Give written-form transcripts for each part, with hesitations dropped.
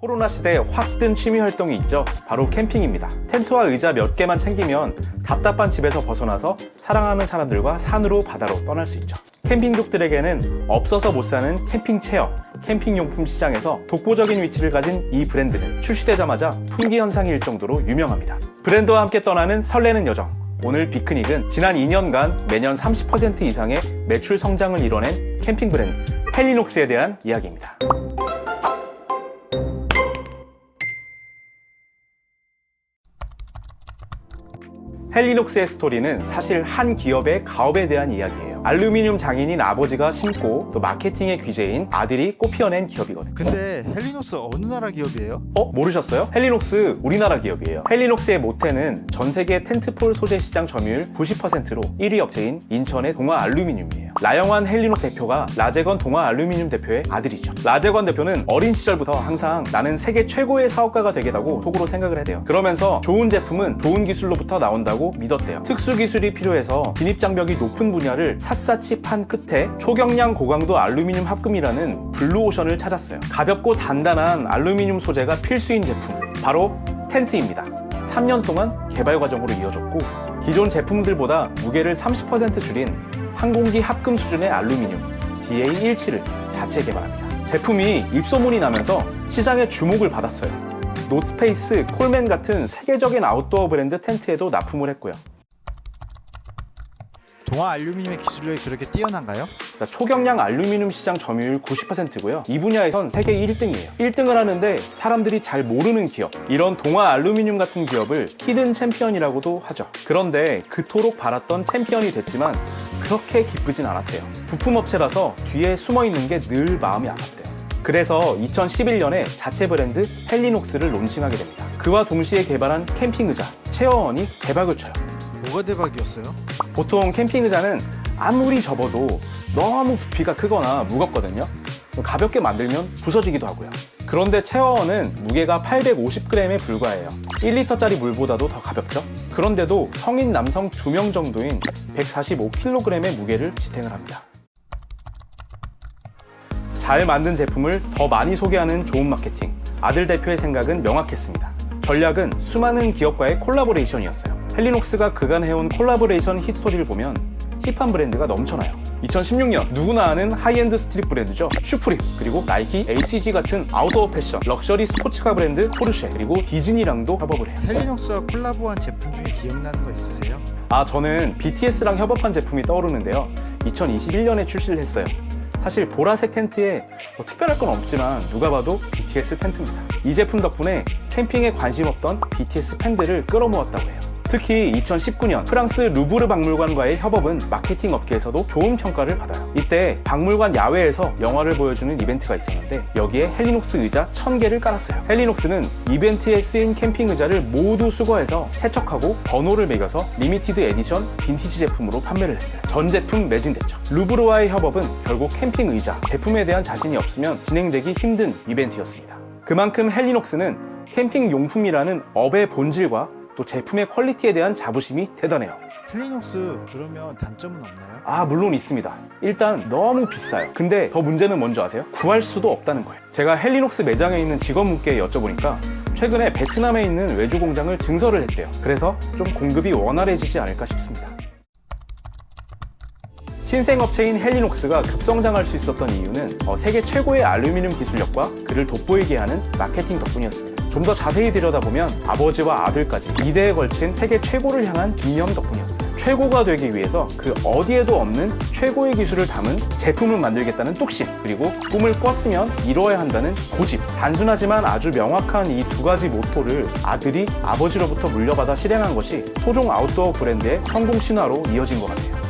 코로나 시대에 확 뜬 취미 활동이 있죠. 바로 캠핑입니다. 텐트와 의자 몇 개만 챙기면 답답한 집에서 벗어나서 사랑하는 사람들과 산으로 바다로 떠날 수 있죠. 캠핑족들에게는 없어서 못 사는 캠핑 체어, 캠핑용품 시장에서 독보적인 위치를 가진 이 브랜드는 출시되자마자 품귀 현상일 정도로 유명합니다. 브랜드와 함께 떠나는 설레는 여정. 오늘 피크닉은 지난 2년간 매년 30% 이상의 매출 성장을 이뤄낸 캠핑 브랜드 헬리녹스에 대한 이야기입니다. 헬리녹스의 스토리는 사실 한 기업의 가업에 대한 이야기예요. 알루미늄 장인인 아버지가 심고 또 마케팅의 귀재인 아들이 꽃피워낸 기업이거든요. 근데 헬리녹스 어느 나라 기업이에요? 모르셨어요? 헬리녹스 우리나라 기업이에요. 헬리녹스의 모태는 전 세계 텐트폴 소재 시장 점유율 90%로 1위 업체인 인천의 동아 알루미늄이에요. 라영환 헬리녹스 대표가 라제건 동아 알루미늄 대표의 아들이죠. 라제건 대표는 어린 시절부터 항상 나는 세계 최고의 사업가가 되겠다고 속으로 생각을 했대요. 그러면서 좋은 제품은 좋은 기술로부터 나온다고 믿었대요. 특수 기술이 필요해서 진입장벽이 높은 분야를 샅샅이 판 끝에 초경량 고강도 알루미늄 합금이라는 블루오션을 찾았어요. 가볍고 단단한 알루미늄 소재가 필수인 제품, 바로 텐트입니다. 3년 동안 개발 과정으로 이어졌고 기존 제품들보다 무게를 30% 줄인 항공기 합금 수준의 알루미늄 DA17을 자체 개발합니다. 제품이 입소문이 나면서 시장의 주목을 받았어요. 노스페이스, 콜맨 같은 세계적인 아웃도어 브랜드 텐트에도 납품을 했고요. 동아 알루미늄의 기술력이 그렇게 뛰어난가요? 초경량 알루미늄 시장 점유율 90%고요. 이 분야에선 세계 1등이에요. 1등을 하는데 사람들이 잘 모르는 기업, 이런 동아 알루미늄 같은 기업을 히든 챔피언이라고도 하죠. 그런데 그토록 바랐던 챔피언이 됐지만 그렇게 기쁘진 않았대요. 부품업체라서 뒤에 숨어있는 게 늘 마음이 아팠대요. 그래서 2011년에 자체 브랜드 헬리녹스를 론칭하게 됩니다. 그와 동시에 개발한 캠핑 의자 체어원이 대박을 쳐요. 뭐가 대박이었어요? 보통 캠핑 의자는 아무리 접어도 너무 부피가 크거나 무겁거든요. 가볍게 만들면 부서지기도 하고요. 그런데 체어원은 무게가 850g에 불과해요. 1리터짜리 물보다도 더 가볍죠. 그런데도 성인 남성 2명 정도인 145kg의 무게를 지탱을 합니다. 잘 만든 제품을 더 많이 소개하는 좋은 마케팅. 아들 대표의 생각은 명확했습니다. 전략은 수많은 기업과의 콜라보레이션이었어요. 헬리녹스가 그간 해온 콜라보레이션 히스토리를 보면 힙한 브랜드가 넘쳐나요. 2016년 누구나 아는 하이엔드 스트릿 브랜드죠. 슈프림, 그리고 나이키, ACG 같은 아웃도어 패션, 럭셔리 스포츠카 브랜드 포르쉐, 그리고 디즈니랑도 협업을 해요. 헬리녹스와 콜라보한 제품 중에 기억나는 거 있으세요? 저는 BTS랑 협업한 제품이 떠오르는데요. 2021년에 출시를 했어요. 사실 보라색 텐트에 특별할 건 없지만 누가 봐도 BTS 텐트입니다. 이 제품 덕분에 캠핑에 관심 없던 BTS 팬들을 끌어모았다고 해요. 특히 2019년 프랑스 루브르 박물관과의 협업은 마케팅 업계에서도 좋은 평가를 받아요. 이때 박물관 야외에서 영화를 보여주는 이벤트가 있었는데 여기에 헬리녹스 의자 1000개를 깔았어요. 헬리녹스는 이벤트에 쓰인 캠핑 의자를 모두 수거해서 세척하고 번호를 매겨서 리미티드 에디션 빈티지 제품으로 판매를 했어요. 전 제품 매진됐죠. 루브르와의 협업은 결국 캠핑 의자 제품에 대한 자신이 없으면 진행되기 힘든 이벤트였습니다. 그만큼 헬리녹스는 캠핑 용품이라는 업의 본질과 또 제품의 퀄리티에 대한 자부심이 대단해요. 헬리녹스 그러면 단점은 없나요? 물론 있습니다. 일단 너무 비싸요. 근데 더 문제는 뭔지 아세요? 구할 수도 없다는 거예요. 제가 헬리녹스 매장에 있는 직원분께 여쭤보니까 최근에 베트남에 있는 외주 공장을 증설을 했대요. 그래서 좀 공급이 원활해지지 않을까 싶습니다. 신생업체인 헬리녹스가 급성장할 수 있었던 이유는 세계 최고의 알루미늄 기술력과 그를 돋보이게 하는 마케팅 덕분이었습니다. 좀 더 자세히 들여다보면 아버지와 아들까지 2대에 걸친 세계 최고를 향한 기념 덕분이었어요. 최고가 되기 위해서 그 어디에도 없는 최고의 기술을 담은 제품을 만들겠다는 뚝심, 그리고 꿈을 꿨으면 이뤄야 한다는 고집. 단순하지만 아주 명확한 이 두 가지 모토를 아들이 아버지로부터 물려받아 실행한 것이 토종 아웃도어 브랜드의 성공 신화로 이어진 것 같아요.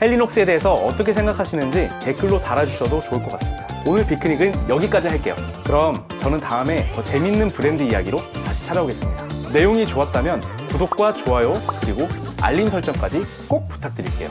헬리녹스에 대해서 어떻게 생각하시는지 댓글로 달아주셔도 좋을 것 같습니다. 오늘 피크닉은 여기까지 할게요. 그럼 저는 다음에 더 재밌는 브랜드 이야기로 다시 찾아오겠습니다. 내용이 좋았다면 구독과 좋아요 그리고 알림 설정까지 꼭 부탁드릴게요.